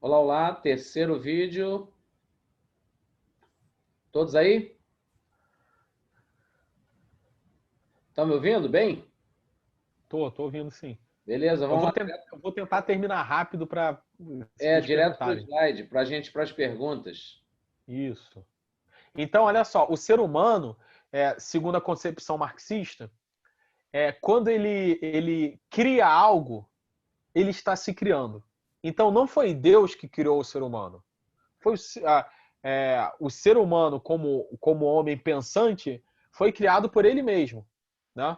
Olá, olá, terceiro vídeo. Todos aí? Estão me ouvindo bem? Tô ouvindo sim. Beleza, vamos lá. Eu vou tentar terminar rápido para vocês Direto para o perguntarem. slide, para a gente, para as perguntas. Isso. Então, olha só, o ser humano, segundo a concepção marxista, quando ele cria algo, ele está se criando. Então, não foi Deus que criou o ser humano. Foi o ser humano, como homem pensante, foi criado por ele mesmo. Né?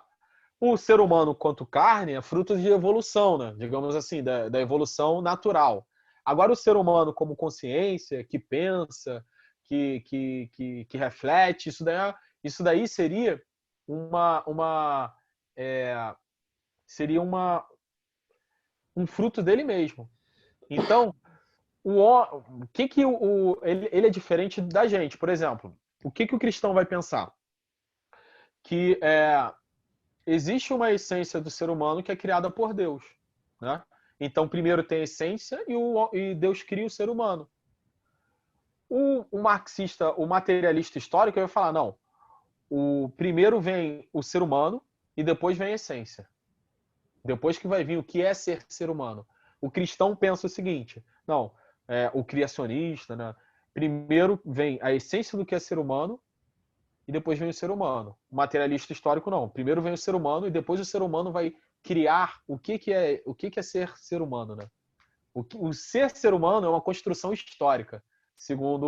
O ser humano, quanto carne, é fruto de evolução, né? Digamos assim, da evolução natural. Agora, o ser humano, como consciência, que pensa, que reflete, isso daí seria é, seria um fruto dele mesmo. Então, ele é diferente da gente? Por exemplo, o que o cristão vai pensar? Que existe uma essência do ser humano que é criada por Deus, né? Então, primeiro tem a essência e Deus cria o ser humano. O marxista, o materialista histórico, vai falar, não, primeiro vem o ser humano e depois vem a essência. Depois que vai vir o que é ser humano. O cristão pensa o seguinte, não, o criacionista, né? Primeiro vem a essência do que é ser humano e depois vem o ser humano. O materialista histórico não. Primeiro vem o ser humano e depois o ser humano vai criar o que é ser humano, né? O ser humano é uma construção histórica, segundo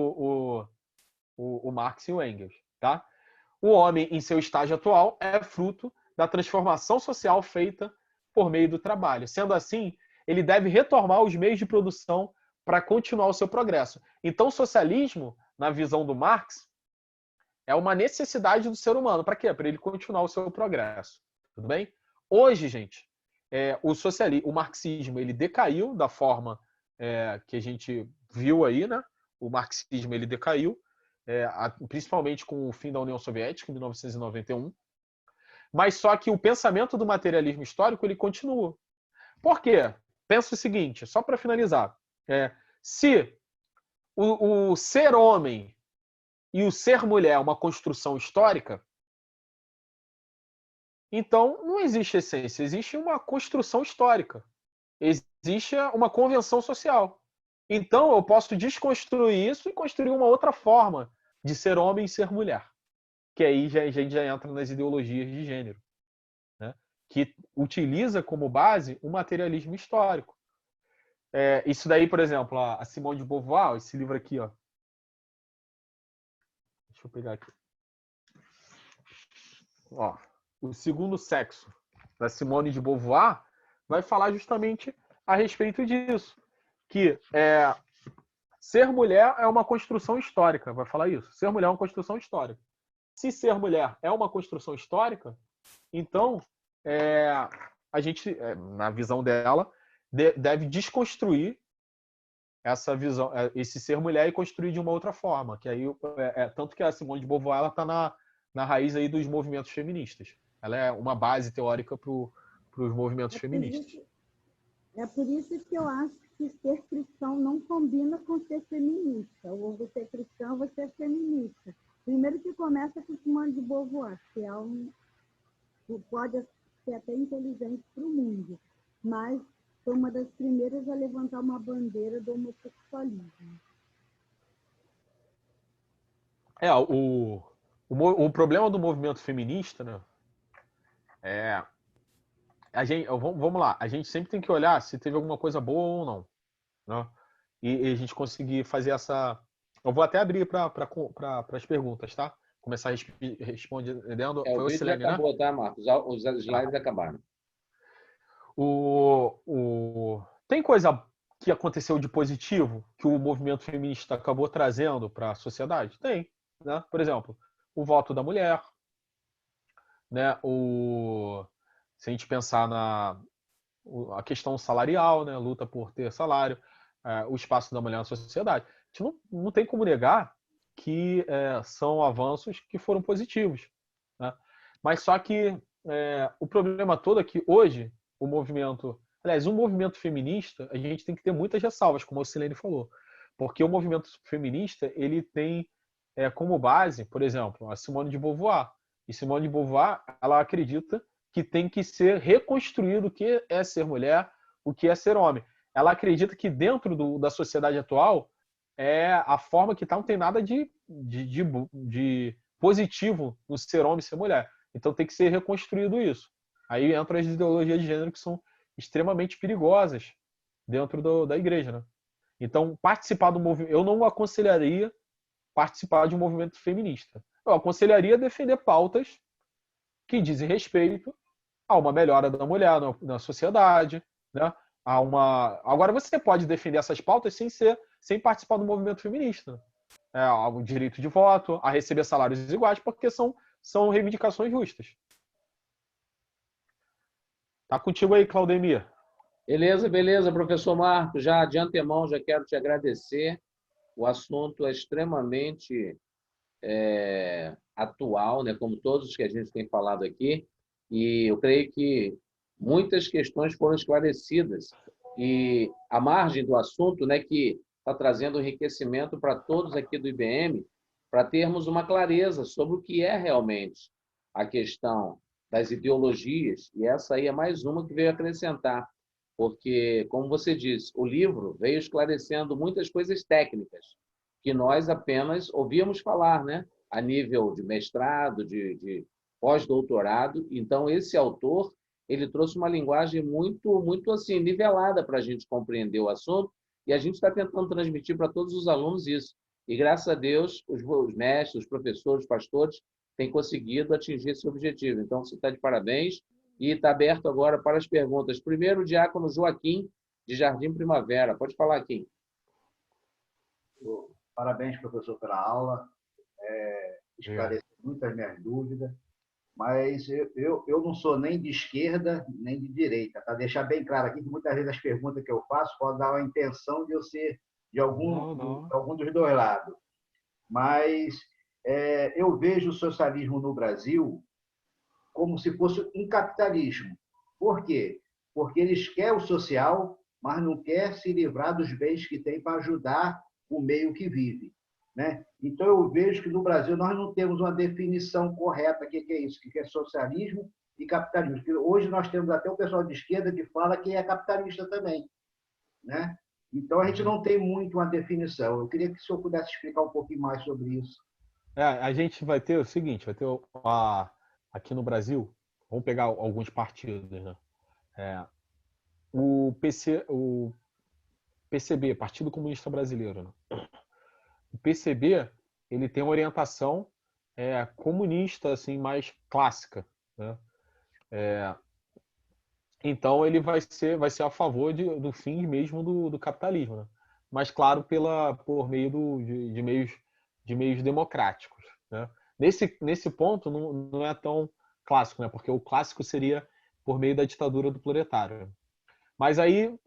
o Marx e o Engels, tá? O homem, em seu estágio atual, é fruto da transformação social feita por meio do trabalho. Sendo assim, ele deve retomar os meios de produção para continuar o seu progresso. Então, o socialismo, na visão do Marx, é uma necessidade do ser humano. Para quê? Para ele continuar o seu progresso. Tudo bem? Hoje, gente, o marxismo ele decaiu da forma que a gente viu aí, né? O marxismo ele decaiu, principalmente com o fim da União Soviética, em 1991. Mas só que o pensamento do materialismo histórico ele continua. Por quê? Pensa o seguinte, só para finalizar. Se o ser homem e o ser mulher é uma construção histórica, então não existe essência, existe uma construção histórica. Existe uma convenção social. Então eu posso desconstruir isso e construir uma outra forma de ser homem e ser mulher. Que aí a gente já entra nas ideologias de gênero, né? Que utiliza como base o materialismo histórico. Isso daí, por exemplo, a Simone de Beauvoir, esse livro aqui, ó. Deixa eu pegar aqui. Ó, O Segundo Sexo, da Simone de Beauvoir, vai falar justamente a respeito disso. Que ser mulher é uma construção histórica, vai falar isso. Ser mulher é uma construção histórica. Se ser mulher é uma construção histórica, então a gente, na visão dela, deve desconstruir essa visão, esse ser mulher e construir de uma outra forma. Que aí, tanto que a Simone de Beauvoir está na raiz aí dos movimentos feministas. Ela é uma base teórica para os movimentos feministas. É por isso que eu acho que ser cristão não combina com ser feminista. Ou você é cristão, você é feminista. Primeiro que começa com Simone de Beauvoir, que pode ser até inteligente para o mundo, mas foi uma das primeiras a levantar uma bandeira do homossexualismo. O problema do movimento feminista, né? Vamos lá, a gente sempre tem que olhar se teve alguma coisa boa ou não, né? E a gente conseguir fazer essa. Eu vou até abrir para as perguntas, tá? Começar respondendo. O Foi o vídeo já Silene, né? acabou, tá, Marcos? Os slides acabaram. Tem coisa que aconteceu de positivo que o movimento feminista acabou trazendo para a sociedade? Tem, né? Por exemplo, o voto da mulher, né? Se a gente pensar a questão salarial, né? Luta por ter salário, o espaço da mulher na sociedade. A gente não tem como negar que são avanços que foram positivos, né? Mas só que o problema todo é que hoje o movimento Aliás, um movimento feminista, a gente tem que ter muitas ressalvas, como a Silene falou. Porque o movimento feminista, ele tem como base, por exemplo, a Simone de Beauvoir. E Simone de Beauvoir, ela acredita que tem que ser reconstruído o que é ser mulher, o que é ser homem. Ela acredita que dentro da sociedade atual, a forma que está não tem nada de positivo no ser homem e ser mulher. Então tem que ser reconstruído isso. Aí entram as ideologias de gênero que são extremamente perigosas dentro da igreja, né? Então, participar do movimento... Eu não aconselharia participar de um movimento feminista. Eu aconselharia defender pautas que dizem respeito a uma melhora da mulher na sociedade, né? Agora, você pode defender essas pautas sem participar do movimento feminista. O direito de voto, a receber salários iguais, porque são reivindicações justas. Tá contigo aí, Claudemir. Beleza, professor Marcos. Já de antemão, já quero te agradecer. O assunto é extremamente atual, né? Como todos que a gente tem falado aqui. E eu creio que muitas questões foram esclarecidas. E a margem do assunto, né, que está trazendo enriquecimento para todos aqui do IBM, para termos uma clareza sobre o que é realmente a questão das ideologias. E essa aí é mais uma que veio acrescentar. Porque, como você disse, o livro veio esclarecendo muitas coisas técnicas que nós apenas ouvíamos falar, né? A nível de mestrado, de pós-doutorado. Então, esse autor ele trouxe uma linguagem muito assim, nivelada para a gente compreender o assunto, e a gente está tentando transmitir para todos os alunos isso. E, graças a Deus, os mestres, os professores, os pastores têm conseguido atingir esse objetivo. Então, você está de parabéns. E está aberto agora para as perguntas. Primeiro, o diácono Joaquim, de Jardim Primavera. Pode falar, Kim. Parabéns, professor, pela aula. Esclareceu muitas minhas dúvidas. Mas eu não sou nem de esquerda, nem de direita. Para deixar bem claro aqui, que muitas vezes as perguntas que eu faço podem dar a intenção de eu ser de algum dos dois lados. Mas eu vejo o socialismo no Brasil como se fosse um capitalismo. Por quê? Porque eles querem o social, mas não quer se livrar dos bens que tem para ajudar o meio que vive, né? Então, eu vejo que no Brasil nós não temos uma definição correta do que é isso, que é socialismo e capitalismo. Porque hoje nós temos até o pessoal de esquerda que fala que é capitalista também, né? Então, a gente não tem muito uma definição. Eu queria que o senhor pudesse explicar um pouquinho mais sobre isso. A gente vai ter o seguinte, aqui no Brasil, vamos pegar alguns partidos, né? O PCB, Partido Comunista Brasileiro, né? O PCB, ele tem uma orientação comunista, assim, mais clássica, né? Então, ele vai ser a favor do fim mesmo do capitalismo, né? Mas, claro, por meio de meios democráticos, né? Nesse ponto, não é tão clássico, né? Porque o clássico seria por meio da ditadura do proletário. Mas aí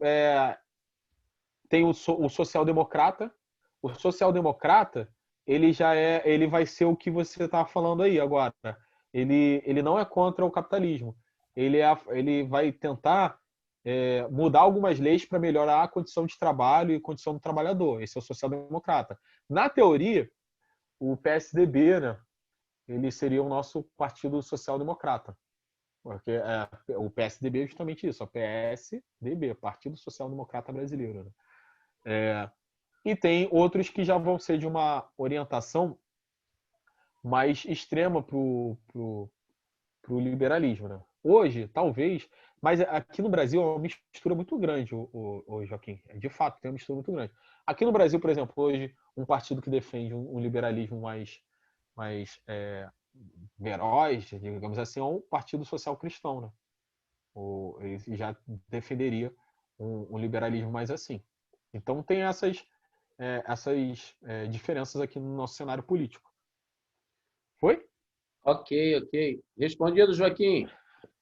tem o social-democrata. O social-democrata, ele vai ser o que você está falando aí agora. Ele não é contra o capitalismo. Ele vai tentar mudar algumas leis para melhorar a condição de trabalho e condição do trabalhador. Esse é o social-democrata. Na teoria, o PSDB, né? Ele seria o nosso partido social-democrata. Porque o PSDB é justamente isso, o PSDB, Partido Social Democrata Brasileiro, né? E tem outros que já vão ser de uma orientação mais extrema para o liberalismo, né? Hoje, talvez, mas aqui no Brasil é uma mistura muito grande, o Joaquim. De fato, tem uma mistura muito grande. Aqui no Brasil, por exemplo, hoje, um partido que defende um liberalismo mais veroz, digamos assim, é o Partido Social Cristão, né? Ele já defenderia um liberalismo mais assim. Então tem essas diferenças aqui no nosso cenário político. Foi? Ok. Respondido, Joaquim.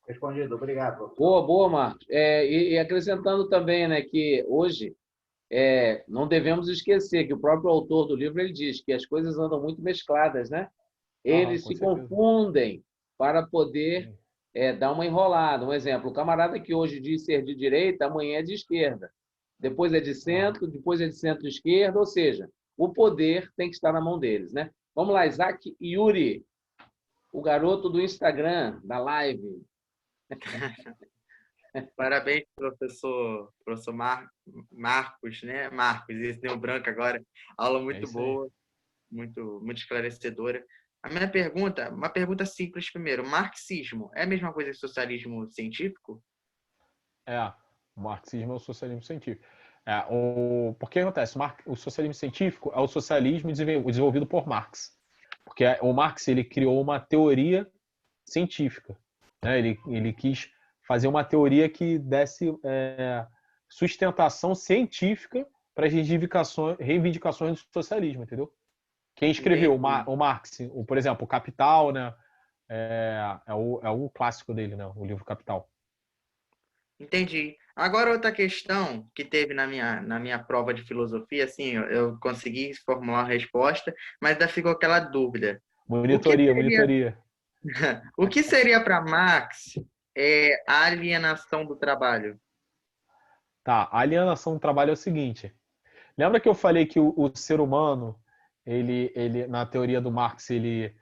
Respondido, obrigado. Boa, Marcos. E acrescentando também, né, que hoje não devemos esquecer que o próprio autor do livro ele diz que as coisas andam muito mescladas, né? Eles se confundem para poder dar uma enrolada. Um exemplo, o camarada que hoje diz ser de direita, amanhã é de esquerda. Depois é de centro, depois é de centro-esquerda, ou seja, o poder tem que estar na mão deles, né? Vamos lá, Isaac Yuri, o garoto do Instagram, da live. Parabéns, professor Marcos, né? Marcos, esse deu branco agora. Aula muito boa, muito esclarecedora. A minha pergunta, uma pergunta simples primeiro. Marxismo é a mesma coisa que socialismo científico? O marxismo é o socialismo científico. Porque acontece? O socialismo científico é o socialismo desenvolvido por Marx. Porque o Marx ele criou uma teoria científica, né? Ele quis fazer uma teoria que desse sustentação científica para as reivindicações do socialismo, entendeu? Quem escreveu o Marx, por exemplo, o Capital, né? É o clássico dele, né? O livro Capital. Entendi. Agora, outra questão que teve na minha prova de filosofia, assim, eu consegui formular a resposta, mas ainda ficou aquela dúvida. Monitoria. O que seria para Marx a alienação do trabalho? Tá, a alienação do trabalho é o seguinte. Lembra que eu falei que o ser humano, ele na teoria do Marx, ele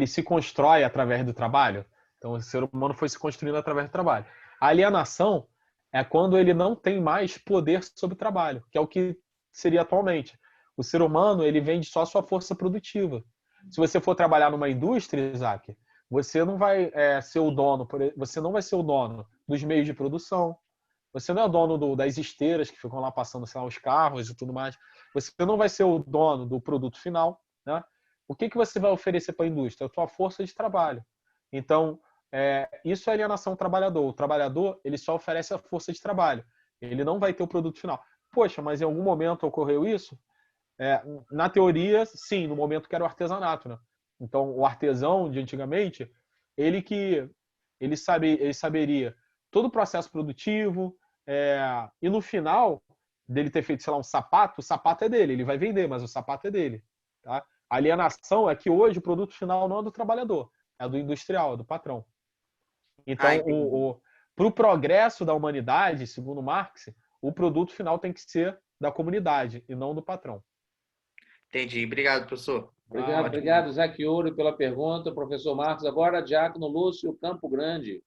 se constrói através do trabalho? Então, o ser humano foi se construindo através do trabalho. A alienação é quando ele não tem mais poder sobre o trabalho, que é o que seria atualmente. O ser humano, ele vende só a sua força produtiva. Se você for trabalhar numa indústria, Isaac, você não vai ser o dono, você não vai ser o dono dos meios de produção. Você não é o dono das esteiras que ficam lá passando, sei lá, os carros e tudo mais. Você não vai ser o dono do produto final, né? O que você vai oferecer para a indústria? A sua força de trabalho. Então, isso é alienação do trabalhador. O trabalhador, ele só oferece a força de trabalho. Ele não vai ter o produto final. Poxa, mas em algum momento ocorreu isso? Na teoria, sim, no momento que era o artesanato, né? Então, o artesão de antigamente, ele saberia todo o processo produtivo, e no final dele ter feito, sei lá, um sapato, o sapato é dele, ele vai vender, mas o sapato é dele. Tá? A alienação é que hoje o produto final não é do trabalhador, é do industrial, é do patrão. Então, para o progresso da humanidade, segundo Marx, o produto final tem que ser da comunidade e não do patrão. Entendi. Obrigado, professor. Obrigado, Isaac Yuri, pela pergunta. Professor Marcos, agora Diácono Lúcio Campo Grande.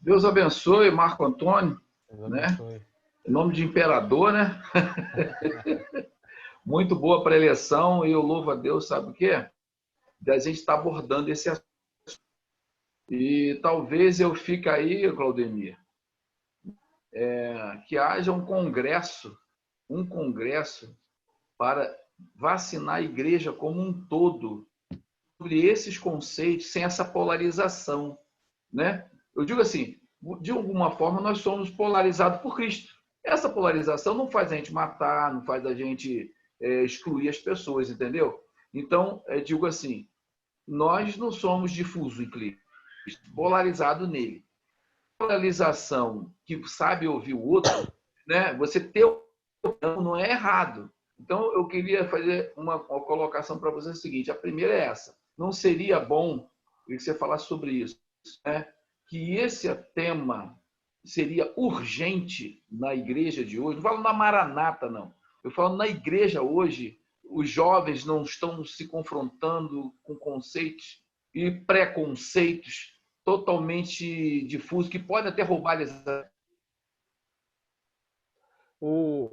Deus abençoe, Marco Antônio, Deus abençoe. né? Em nome de imperador, né? Muito boa preleção e eu louvo a Deus, sabe o quê? Da gente estar abordando esse assunto. E talvez eu fique aí, Claudemir, que haja um congresso para vacinar a igreja como um todo sobre esses conceitos, sem essa polarização, né? Eu digo assim, de alguma forma nós somos polarizados por Cristo. Essa polarização não faz a gente matar, não faz a gente excluir as pessoas, entendeu? Então, digo assim, nós não somos difusos em Cristo, polarizado nele. Polarização que sabe ouvir o outro, né? Você ter opinião não é errado. Então, eu queria fazer uma colocação para você seguinte. A primeira é essa. Não seria bom que você falasse sobre isso, né? Que esse tema seria urgente na igreja de hoje. Não falo na Maranata, não. Eu falo na igreja hoje. Os jovens não estão se confrontando com conceitos e preconceitos totalmente difusos, que podem até roubar eles.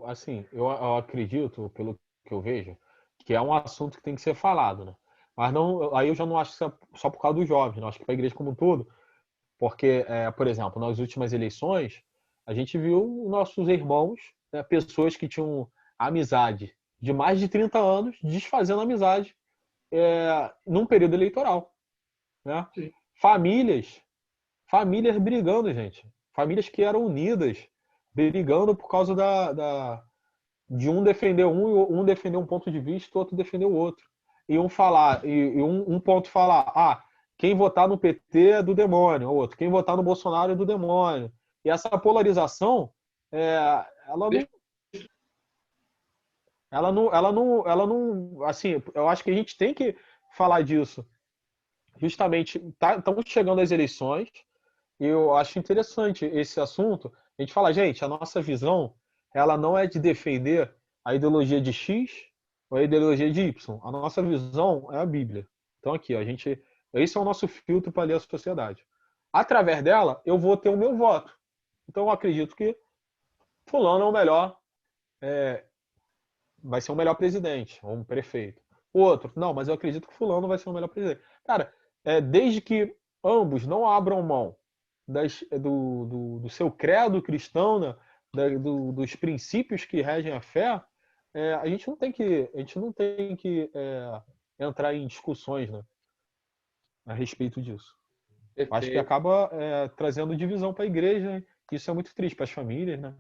Assim, eu acredito, pelo que eu vejo, que é um assunto que tem que ser falado, né? Mas não, aí eu já não acho que é só por causa dos jovens, não acho que para a igreja como um todo, porque, por exemplo, nas últimas eleições, a gente viu nossos irmãos, né, pessoas que tinham amizade de mais de 30 anos, desfazendo amizade num período eleitoral, né? Famílias brigando, gente. Famílias que eram unidas, brigando por causa de um defender um defender um ponto de vista, o outro defender o outro. E um ponto falar, quem votar no PT é do demônio, o outro, quem votar no Bolsonaro é do demônio. E essa polarização, assim, eu acho que a gente tem que falar disso. Justamente, estamos chegando às eleições, e eu acho interessante esse assunto. A gente fala, gente, a nossa visão, ela não é de defender a ideologia de X ou a ideologia de Y. A nossa visão é a Bíblia. Então aqui, esse é o nosso filtro para ler a sociedade. Através dela, eu vou ter o meu voto. Então eu acredito que fulano é o melhor, vai ser o melhor presidente, ou um prefeito. O outro, não, mas eu acredito que fulano vai ser o melhor presidente. Cara, desde que ambos não abram mão do seu credo cristão, né, dos princípios que regem a fé, a gente não tem que entrar em discussões, né, a respeito disso. Acho que acaba trazendo divisão para a igreja, né? Isso é muito triste para as famílias, né?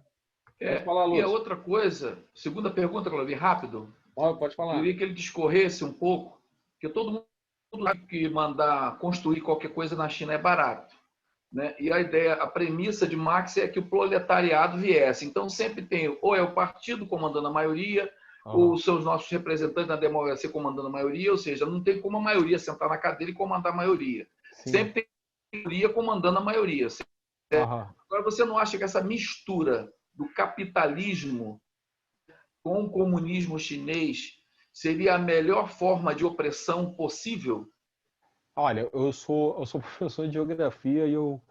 Pode falar, E a Lúcio. outra coisa, segunda pergunta, Cláudio, rápido. Pode falar. Queria que ele discorresse um pouco, porque todo mundo sabe que mandar construir qualquer coisa na China é barato, né? E a premissa de Marx é que o proletariado viesse. Então sempre tem, ou é o partido comandando a maioria, ou os nossos representantes na democracia comandando a maioria, ou seja, não tem como a maioria sentar na cadeira e comandar a maioria. Sim. Sempre tem a maioria comandando a maioria. Agora, você não acha que essa mistura do capitalismo com o comunismo chinês seria a melhor forma de opressão possível? Olha, eu sou professor de geografia e eu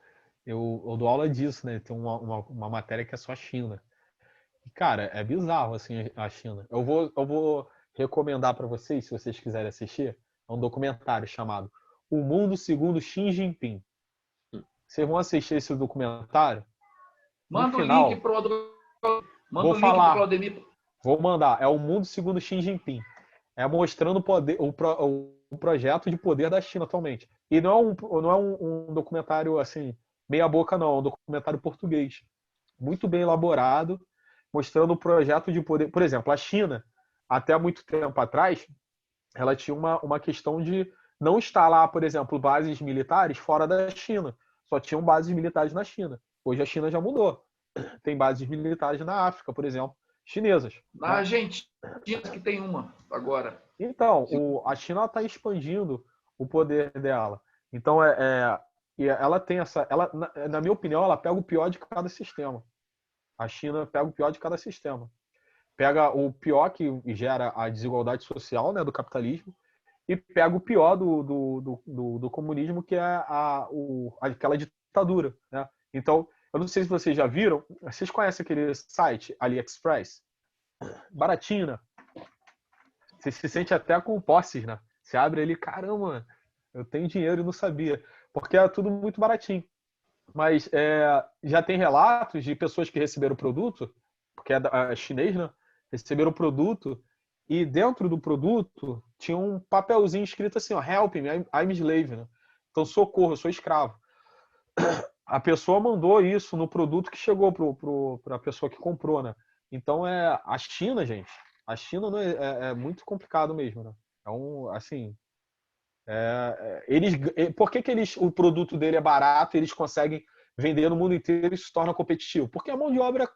dou aula disso, né? Tem uma matéria que é só a China. E, cara, é bizarro assim a China. Eu vou recomendar para vocês, se vocês quiserem assistir, é um documentário chamado O Mundo Segundo Xi Jinping. Vocês vão assistir esse documentário? Manda o final, link para vou falar. Claudemir. Vou mandar. É O Mundo Segundo Xi Jinping. É mostrando o projeto de poder da China atualmente. E não é um documentário assim, meia boca, não. É um documentário português. Muito bem elaborado, mostrando o projeto de poder. Por exemplo, a China, até muito tempo atrás, ela tinha uma questão de não instalar, por exemplo, bases militares fora da China. Só tinham bases militares na China. Hoje a China já mudou. Tem bases militares na África, por exemplo, chinesas. Na Argentina, que tem uma agora. Então, a China está expandindo o poder dela. Então, ela tem na minha opinião, ela pega o pior de cada sistema. A China pega o pior de cada sistema. Pega o pior que gera a desigualdade social, né, do capitalismo, e pega o pior do comunismo, que é aquela ditadura, né? Então, eu não sei se vocês já viram, vocês conhecem aquele site AliExpress? Baratinho, né? Você se sente até com posses, né? Você abre ele, caramba, eu tenho dinheiro e não sabia. Porque é tudo muito baratinho. Mas já tem relatos de pessoas que receberam o produto, porque é chinês, né? Receberam o produto e dentro do produto tinha um papelzinho escrito assim, ó, help me, I'm slave, né? Então, socorro, eu sou escravo. A pessoa mandou isso no produto que chegou para a pessoa que comprou, né? Então, a China, gente, a China não é muito complicado mesmo, né? Assim, por que o produto dele é barato e eles conseguem vender no mundo inteiro e se torna competitivo? Porque a mão de obra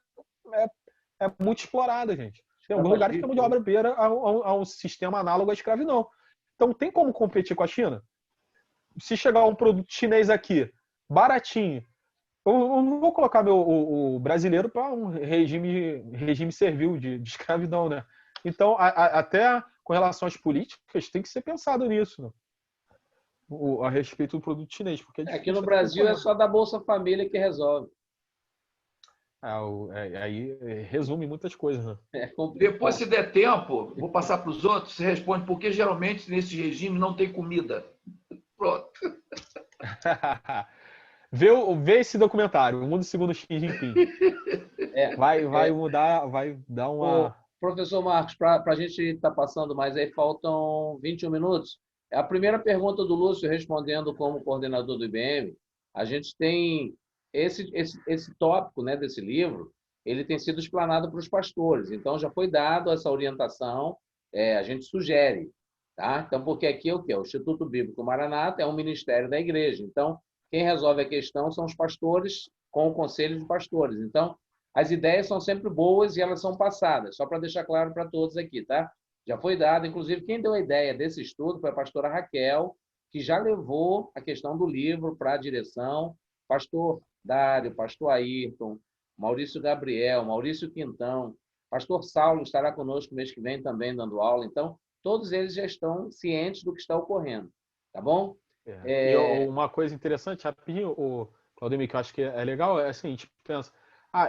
é muito explorada, gente. Tem alguns lugares que a mão de obra beira a um sistema análogo à escravidão. Então, tem como competir com a China? Se chegar um produto chinês aqui, baratinho, eu não vou colocar o brasileiro para um regime servil de escravidão, né? Então, até com relação às políticas, tem que ser pensado nisso, né? A respeito do produto chinês. Porque aqui no Brasil é só da Bolsa Família que resolve. Aí resume muitas coisas, né? Depois, se der tempo, vou passar para os outros, você responde, porque geralmente nesse regime não tem comida. Pronto. Vê esse documentário, O Mundo Segundo Xi Jinping. Vai mudar, vai dar uma... Professor Marcos, para a gente estar passando mais aí, faltam 21 minutos. A primeira pergunta do Lúcio, respondendo como coordenador do IBM, a gente tem esse tópico, né, desse livro, ele tem sido explanado para os pastores. Então, já foi dado essa orientação, a gente sugere. Tá? Então, porque aqui é o quê? O Instituto Bíblico Maranata é um ministério da igreja. Então, quem resolve a questão são os pastores com o conselho de pastores. Então, as ideias são sempre boas e elas são passadas, só para deixar claro para todos aqui, tá? Já foi dado, inclusive, quem deu a ideia desse estudo foi a pastora Raquel, que já levou a questão do livro para a direção, pastor Dário, pastor Ayrton, Maurício Gabriel, Maurício Quintão, pastor Saulo estará conosco mês que vem também dando aula, então todos eles já estão cientes do que está ocorrendo, tá bom? E uma coisa interessante, rapidinho, o Claudemir, que eu acho que é legal, é assim, a gente pensa,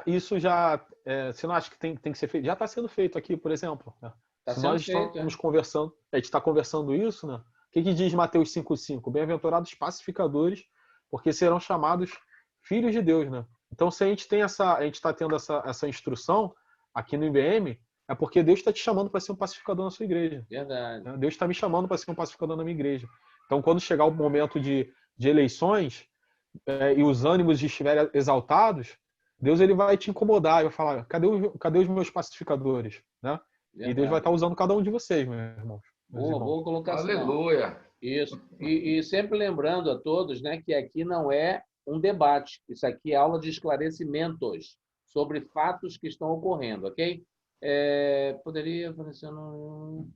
isso já, você não acha que tem que ser feito? Já está sendo feito aqui, por exemplo, né? Tá Se sendo nós feito, estamos conversando, a gente está conversando isso, né? O que diz Mateus 5,5? Bem-aventurados pacificadores, porque serão chamados filhos de Deus, né? Então, se a gente está tendo essa instrução aqui no IBM, é porque Deus está te chamando para ser um pacificador na sua igreja. Verdade. Né? Deus está me chamando para ser um pacificador na minha igreja. Então, quando chegar o momento de eleições e os ânimos estiverem exaltados, Deus ele vai te incomodar e vai falar: cadê os meus pacificadores? Né? E Deus vai estar usando cada um de vocês, meus irmãos. Boa colocação. Aleluia. Isso. E sempre lembrando a todos, né, que aqui não é um debate. Isso aqui é aula de esclarecimentos sobre fatos que estão ocorrendo, ok? Poderia aparecer no...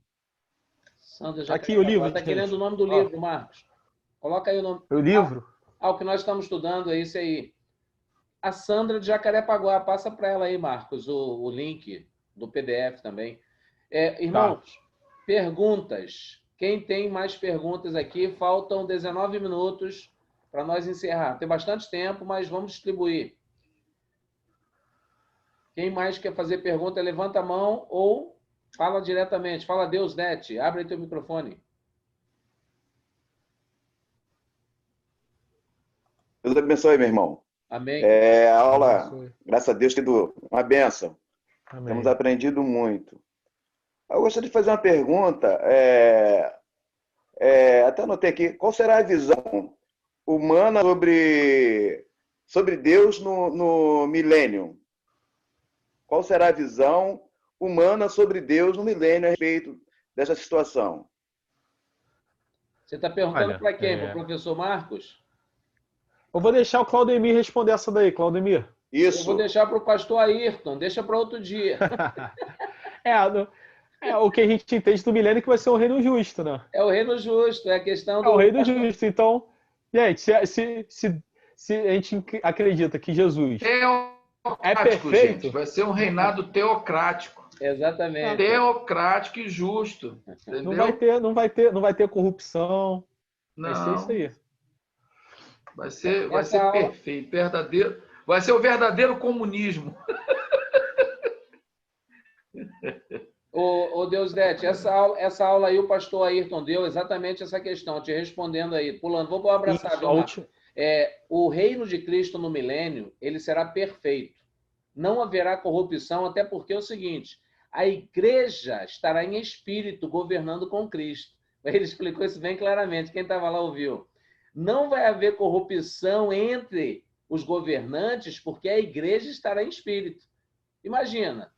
Sandra já aqui o livro. Está querendo o nome do livro, Marcos. Coloca aí o nome. O livro? O que nós estamos estudando é isso aí. A Sandra de Jacarepaguá. Passa para ela aí, Marcos, o link do PDF também. Irmãos, perguntas. Quem tem mais perguntas aqui? Faltam 19 minutos para nós encerrar. Tem bastante tempo, mas vamos distribuir. Quem mais quer fazer pergunta, levanta a mão ou fala diretamente. Fala Deusdete, abre aí teu microfone. Deus abençoe, meu irmão. Amém. A aula, graças a Deus, sido uma bênção. Amém. Temos aprendido muito. Eu gostaria de fazer uma pergunta. Até anotei aqui. Qual será a visão humana sobre Deus no milênio? Qual será a visão humana sobre Deus no milênio a respeito dessa situação? Você está perguntando para quem? Para o professor Marcos? Eu vou deixar o Claudemir responder essa daí, Claudemir. Isso. Eu vou deixar para o pastor Ayrton. Deixa para outro dia. O que a gente entende do milênio é que vai ser um reino justo, né? É o reino justo, é a questão do... É o reino justo. Então, gente, se a gente acredita que Jesus é perfeito... Gente, vai ser um reinado teocrático. Exatamente. Teocrático e justo. Entendeu? Não vai ter corrupção. Não. Vai ser isso aí. Vai ser perfeito, verdadeiro. Vai ser o verdadeiro comunismo. Ô Deusdete, essa aula aí o pastor Ayrton deu exatamente essa questão, te respondendo aí. Pulando, vou abraçar. O reino de Cristo no milênio, ele será perfeito. Não haverá corrupção, até porque é o seguinte, a igreja estará em espírito governando com Cristo. Ele explicou isso bem claramente, quem estava lá ouviu. Não vai haver corrupção entre os governantes, porque a igreja estará em espírito. Imagina,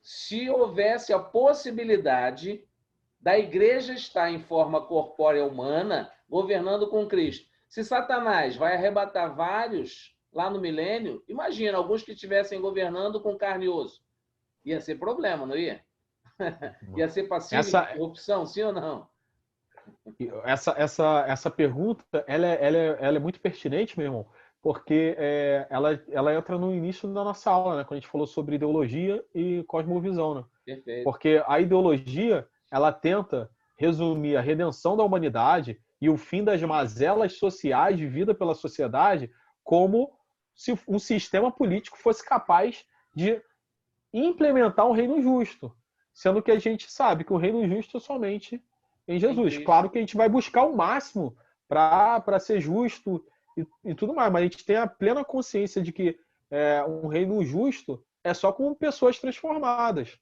se houvesse a possibilidade da igreja estar em forma corpórea humana, governando com Cristo. Se Satanás vai arrebatar vários lá no milênio, imagina, alguns que estivessem governando com carne e osso. Ia ser problema, não ia? Ia ser passível de corrupção, sim ou não? Essa pergunta, ela é muito pertinente, meu irmão, porque ela entra no início da nossa aula, né, quando a gente falou sobre ideologia e cosmovisão, né? Perfeito. Porque a ideologia, ela tenta resumir a redenção da humanidade e o fim das mazelas sociais vividas pela sociedade como se um sistema político fosse capaz de implementar um reino justo, sendo que a gente sabe que o reino justo é somente em Jesus. Claro que a gente vai buscar o máximo para ser justo e tudo mais, mas a gente tem a plena consciência de que um reino justo é só com pessoas transformadas.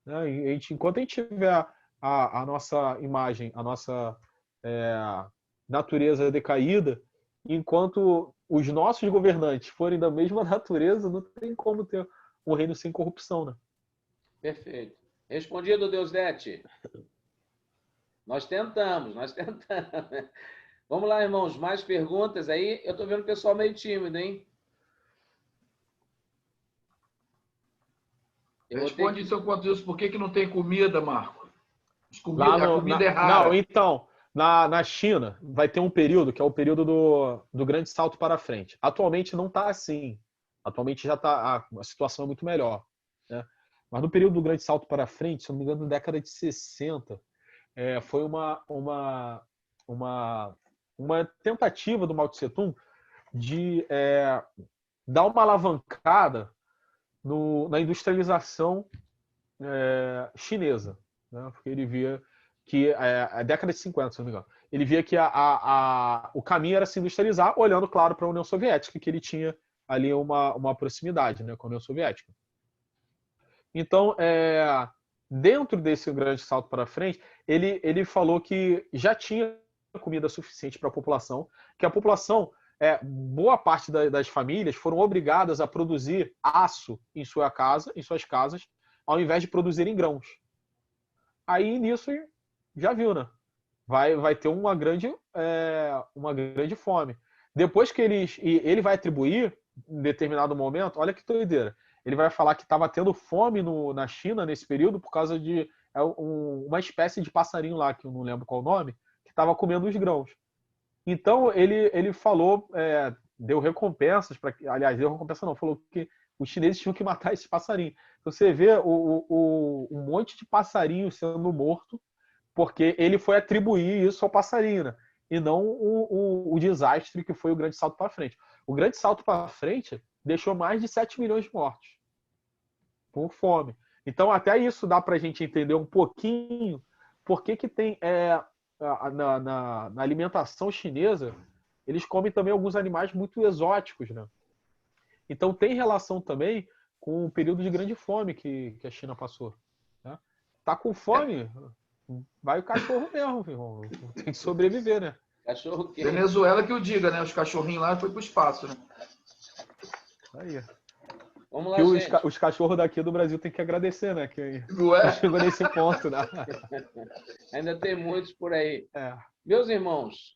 Né? Enquanto a gente tiver a nossa imagem, a nossa natureza decaída, enquanto os nossos governantes forem da mesma natureza, não tem como ter um reino sem corrupção. Né? Perfeito. Respondido, Deusdete. Nós tentamos. Vamos lá, irmãos, mais perguntas aí? Eu estou vendo o pessoal meio tímido, hein? Responde então, enquanto isso, por que não tem comida, Marco? Lá A comida é rara. Não, então, na China vai ter um período que é o período do grande salto para frente. Atualmente não está assim. Atualmente já está a situação é muito melhor, né? Mas no período do grande salto para frente, se não me engano, na década de 60, foi uma tentativa do Mao Tse Tung de dar uma alavancada na industrialização chinesa, né? Porque ele via que a década de 50, se não me engano, ele via que o caminho era se industrializar, olhando, claro, para a União Soviética, que ele tinha ali uma proximidade, né, com a União Soviética. Então, dentro desse grande salto para frente, ele falou que já tinha comida suficiente para a população, que a população, boa parte das famílias foram obrigadas a produzir aço em suas casas, ao invés de produzirem grãos. Aí, nisso, já viu, né? Vai ter uma grande fome. Depois que ele vai atribuir, em determinado momento, olha que doideira, ele vai falar que estava tendo fome na China nesse período por causa de uma espécie de passarinho lá, que eu não lembro qual o nome, que estava comendo os grãos. Então, ele falou, deu recompensas, aliás, deu recompensa não, falou que os chineses tinham que matar esse passarinho. Então, você vê um monte de passarinho sendo morto, porque ele foi atribuir isso ao passarinho, né? E não o desastre que foi o grande salto para frente. O grande salto para frente deixou mais de 7 milhões de mortos por fome. Então, até isso dá para a gente entender um pouquinho por que tem na alimentação chinesa, eles comem também alguns animais muito exóticos, né? Então, tem relação também com o período de grande fome que a China passou, né? Tá com fome, vai o cachorro mesmo, irmão. Tem que sobreviver, né? Cachorro que... Venezuela que o diga, né? Os cachorrinhos lá foi pro espaço, né? Aí. Vamos lá, que os cachorros daqui do Brasil tem que agradecer, né? Que chegou nesse ponto, né? Ainda tem muitos por aí. Meus irmãos,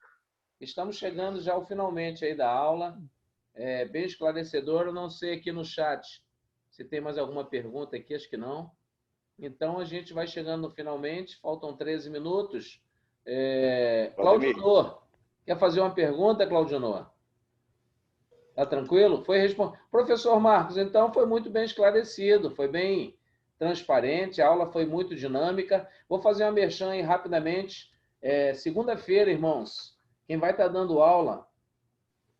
estamos chegando já ao finalmente aí da aula. Bem esclarecedor. Eu não sei aqui no chat se tem mais alguma pergunta aqui, acho que não. Então, a gente vai chegando no finalmente. Faltam 13 minutos. Claudionor, quer fazer uma pergunta, Claudionor? Tá tranquilo? Professor Marcos, então foi muito bem esclarecido, foi bem transparente, a aula foi muito dinâmica. Vou fazer uma merchan aí rapidamente. Segunda-feira, irmãos, quem vai estar dando aula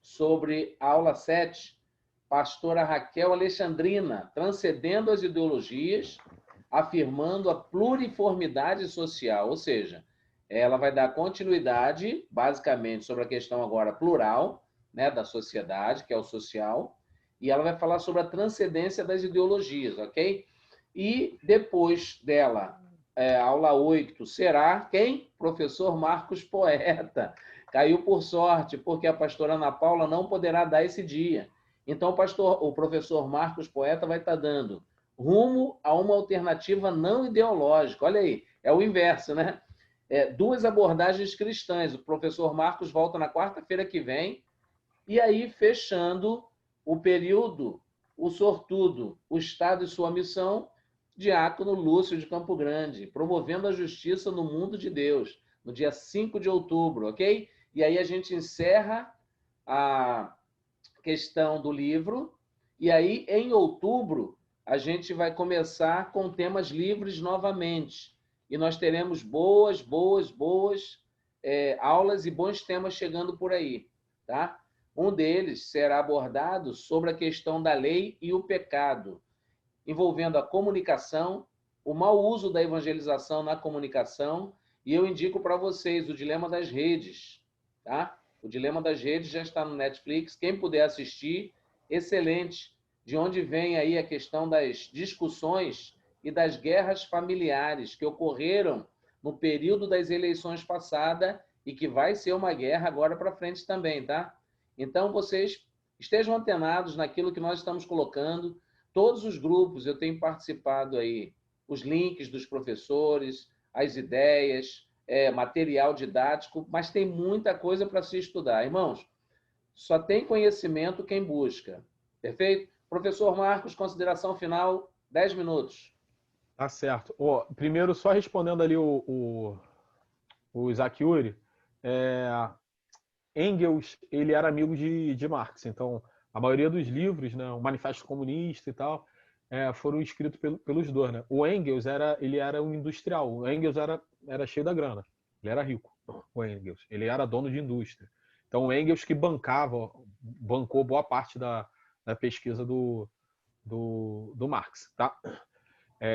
sobre a aula 7, pastora Raquel Alexandrina, transcendendo as ideologias, afirmando a pluriformidade social, ou seja, ela vai dar continuidade, basicamente, sobre a questão agora plural, né, da sociedade, que é o social, e ela vai falar sobre a transcendência das ideologias, ok? E depois dela, aula 8, será quem? Professor Marcos Poeta. Caiu por sorte, porque a pastora Ana Paula não poderá dar esse dia. Então, o professor Marcos Poeta vai estar dando rumo a uma alternativa não ideológica. Olha aí, é o inverso, né? 2 abordagens cristãs. O professor Marcos volta na quarta-feira que vem, e aí, fechando o período, o sortudo, o Estado e sua missão, diácono Lúcio de Campo Grande, promovendo a justiça no mundo de Deus, no dia 5 de outubro, ok? E aí a gente encerra a questão do livro, e aí, em outubro, a gente vai começar com temas livres novamente. E nós teremos boas aulas e bons temas chegando por aí, tá? Um deles será abordado sobre a questão da lei e o pecado, envolvendo a comunicação, o mau uso da evangelização na comunicação, e eu indico para vocês o Dilema das Redes, tá? O Dilema das Redes já está no Netflix, quem puder assistir, excelente, de onde vem aí a questão das discussões e das guerras familiares que ocorreram no período das eleições passadas e que vai ser uma guerra agora para frente também, tá? Então, vocês estejam antenados naquilo que nós estamos colocando. Todos os grupos, eu tenho participado aí, os links dos professores, as ideias, material didático, mas tem muita coisa para se estudar. Irmãos, só tem conhecimento quem busca. Perfeito? Professor Marcos, consideração final, 10 minutos. Tá certo. Primeiro, só respondendo ali o Isaac Uri, Engels, ele era amigo de Marx, então a maioria dos livros, né, o Manifesto Comunista e tal, foram escritos pelos dois, né? O Engels ele era um industrial, o Engels era cheio da grana, ele era rico, o Engels, ele era dono de indústria. Então o Engels que bancou boa parte da pesquisa do Marx, tá?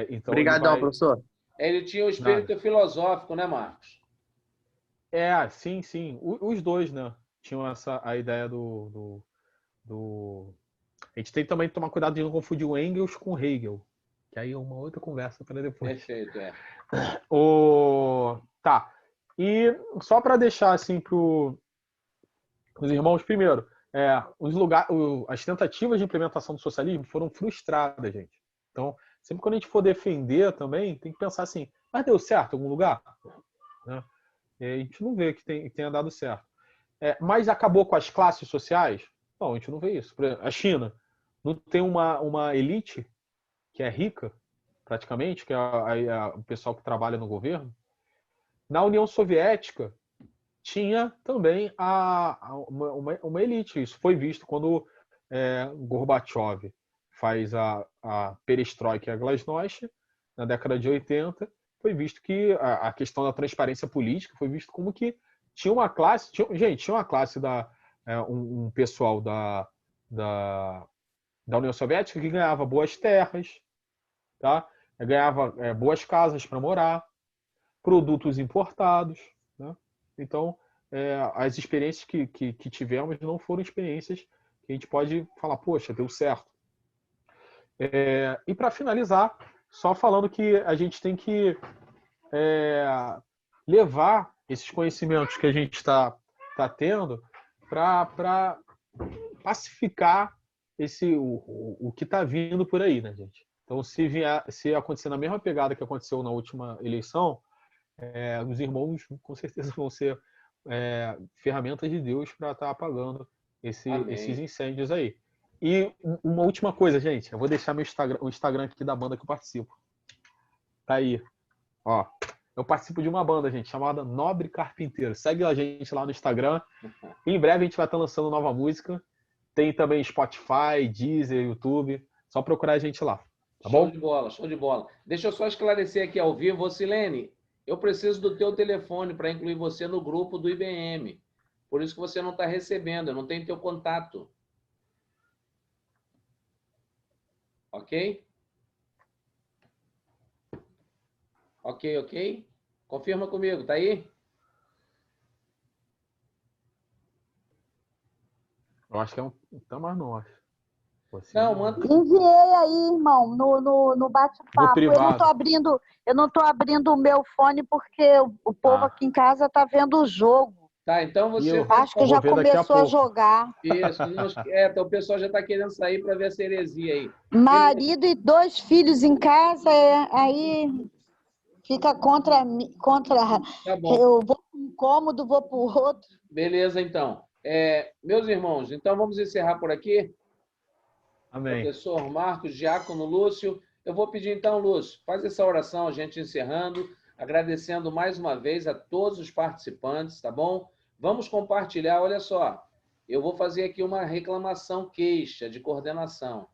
Então Obrigadão, professor. Ele tinha o espírito filosófico, né, Marcos? Sim. Os dois, né? Tinham a ideia A gente tem também que tomar cuidado de não confundir o Engels com o Hegel, que aí é uma outra conversa para depois. Perfeito, Tá. E só para deixar assim para os irmãos, primeiro, as tentativas de implementação do socialismo foram frustradas, gente. Então, sempre quando a gente for defender também, tem que pensar assim, mas deu certo em algum lugar? Né? E a gente não vê que tenha dado certo. Mas acabou com as classes sociais? Não, a gente não vê isso. Por exemplo, a China não tem uma elite que é rica, praticamente, que é o pessoal que trabalha no governo. Na União Soviética, tinha também uma elite. Isso foi visto quando Gorbachev faz a perestroika e a glasnost, na década de 80, foi visto que a questão da transparência política foi visto como que tinha uma classe, tinha uma classe um pessoal da União Soviética que ganhava boas terras, tá? Ganhava boas casas para morar, produtos importados, né? Então, as experiências que tivemos não foram experiências que a gente pode falar, poxa, deu certo. E para finalizar, só falando que a gente tem que levar esses conhecimentos que a gente está tendo para pacificar o que está vindo por aí, né, gente? Então, se acontecer na mesma pegada que aconteceu na última eleição, os irmãos com certeza vão ser ferramentas de Deus para estar apagando esses incêndios aí. E uma última coisa, gente, eu vou deixar o Instagram aqui da banda que eu participo. Tá aí. Ó, eu participo de uma banda, gente, chamada Nobre Carpinteiro. Segue a gente lá no Instagram. Em breve a gente vai estar lançando nova música. Tem também Spotify, Deezer, YouTube. Só procurar a gente lá. Tá bom? Show de bola. Deixa eu só esclarecer aqui ao vivo. Silene, eu preciso do teu telefone para incluir você no grupo do IBM. Por isso que você não está recebendo, eu não tenho teu contato. Ok? Ok? Confirma comigo, tá aí? Eu acho que tá mais não, acho. Não, manda. Enviei aí, irmão, no bate-papo. Eu não tô abrindo o meu fone porque o povo aqui em casa tá vendo o jogo. Tá, então você... Acho que já começou a jogar. Isso, então o pessoal já está querendo sair para ver essa heresia aí. Marido e 2 filhos em casa, aí fica contra. Tá bom. Eu vou para um cômodo, vou para o outro. Beleza, então. Meus irmãos, então vamos encerrar por aqui. Amém. Professor Marcos, Diácono Lúcio. Eu vou pedir então, Lúcio, faz essa oração, a gente encerrando, agradecendo mais uma vez a todos os participantes, tá bom? Vamos compartilhar, olha só, eu vou fazer aqui uma reclamação, queixa de coordenação.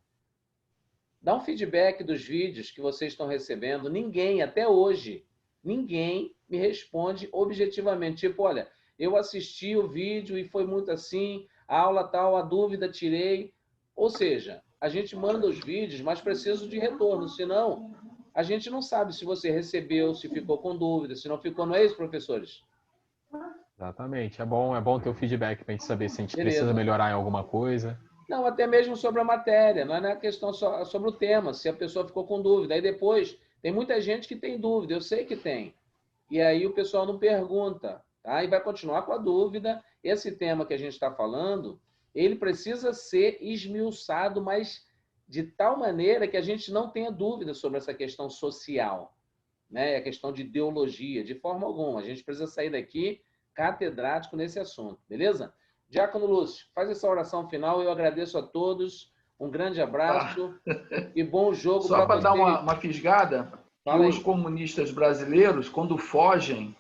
Dá um feedback dos vídeos que vocês estão recebendo. Ninguém, até hoje, ninguém me responde objetivamente. Tipo, olha, eu assisti o vídeo e foi muito assim, a aula tal, a dúvida tirei. Ou seja, a gente manda os vídeos, mas preciso de retorno, senão a gente não sabe se você recebeu, se ficou com dúvida, se não ficou, não é isso, professores? Exatamente. É bom ter o feedback para a gente saber se a gente precisa melhorar em alguma coisa. Não, até mesmo sobre a matéria, não é questão só sobre o tema, se a pessoa ficou com dúvida. Aí depois, tem muita gente que tem dúvida, eu sei que tem. E aí o pessoal não pergunta, tá? E vai continuar com a dúvida. Esse tema que a gente está falando, ele precisa ser esmiuçado, mas de tal maneira que a gente não tenha dúvida sobre essa questão social, né? A questão de ideologia, de forma alguma. A gente precisa sair daqui catedrático nesse assunto, beleza? Diácono Lúcio, faz essa oração final. Eu agradeço a todos Um grande abraço e bom jogo Só para dar vocês. uma fisgada, que Fala aí. os comunistas brasileiros, quando fogem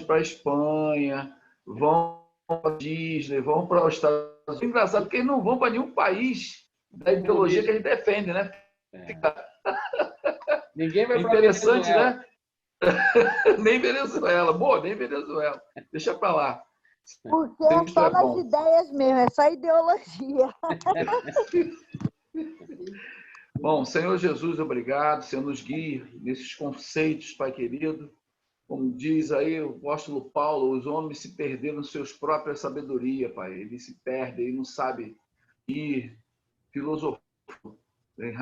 para a Espanha, vão para a Disney, vão para os Estados Unidos. É engraçado porque eles não vão para nenhum país da ideologia que a gente defende, né? Ninguém vai para Interessante, Venezuela. né? Nem Venezuela. Boa, nem Venezuela. Deixa para lá. Porque é só nas ideias mesmo, é só ideologia. Bom, Senhor Jesus, obrigado. Senhor, nos guie nesses conceitos, Pai querido. Como diz aí o apóstolo Paulo, os homens se perderam em suas próprias sabedoria, Pai. Eles se perdem, ele não sabe ir, filosofar.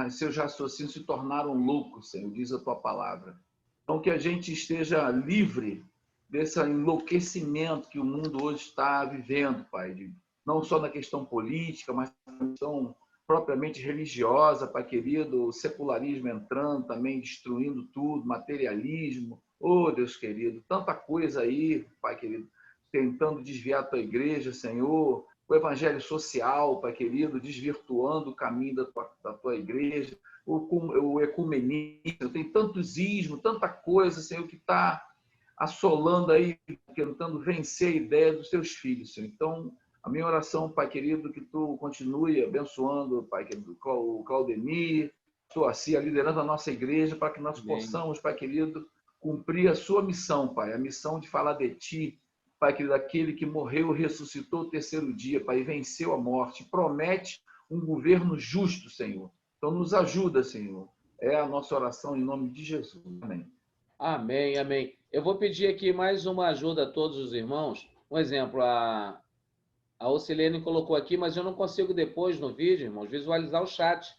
Seus raciocínios se tornaram loucos, Senhor, diz a tua palavra. Então, que a gente esteja livre desse enlouquecimento que o mundo hoje está vivendo, Pai. Não só na questão política, mas na questão propriamente religiosa, Pai querido, o secularismo entrando também, destruindo tudo, materialismo. Oh, Deus querido, tanta coisa aí, Pai querido, tentando desviar a tua igreja, Senhor. O evangelho social, Pai querido, desvirtuando o caminho da tua igreja. O ecumenismo, tem tantos ismos, tanta coisa, Senhor, que está assolando aí, tentando vencer a ideia dos teus filhos, Senhor. Então, a minha oração, Pai querido, que tu continue abençoando, Pai querido, o Claudemir, a liderando a nossa igreja, para que nós possamos, Pai querido, cumprir a sua missão, Pai, a missão de falar de ti, Pai querido, aquele que morreu, ressuscitou o terceiro dia, Pai, e venceu a morte, promete um governo justo, Senhor. Então, nos ajuda, Senhor. É a nossa oração em nome de Jesus. Amém. Amém, amém. Eu vou pedir aqui mais uma ajuda a todos os irmãos. Um exemplo, a Ocilene colocou aqui, mas eu não consigo depois no vídeo, irmãos, visualizar o chat.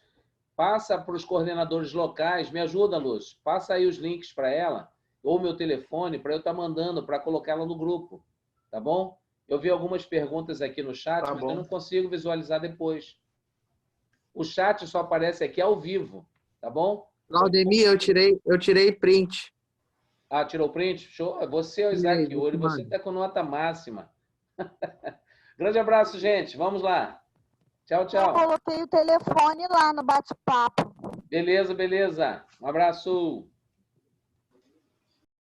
Passa para os coordenadores locais, me ajuda, Lúcio. Passa aí os links para ela, ou meu telefone, para eu estar mandando, para colocá-la no grupo. Tá bom? Eu vi algumas perguntas aqui no chat, mas eu não consigo visualizar depois. O chat só aparece aqui ao vivo, tá bom? Claudemir, eu tirei print. Ah, tirou o print? Show. Você, o Isaac Yuri, você está com nota máxima. Grande abraço, gente. Vamos lá. Tchau, tchau. Eu coloquei o telefone lá no bate-papo. Beleza, beleza. Um abraço.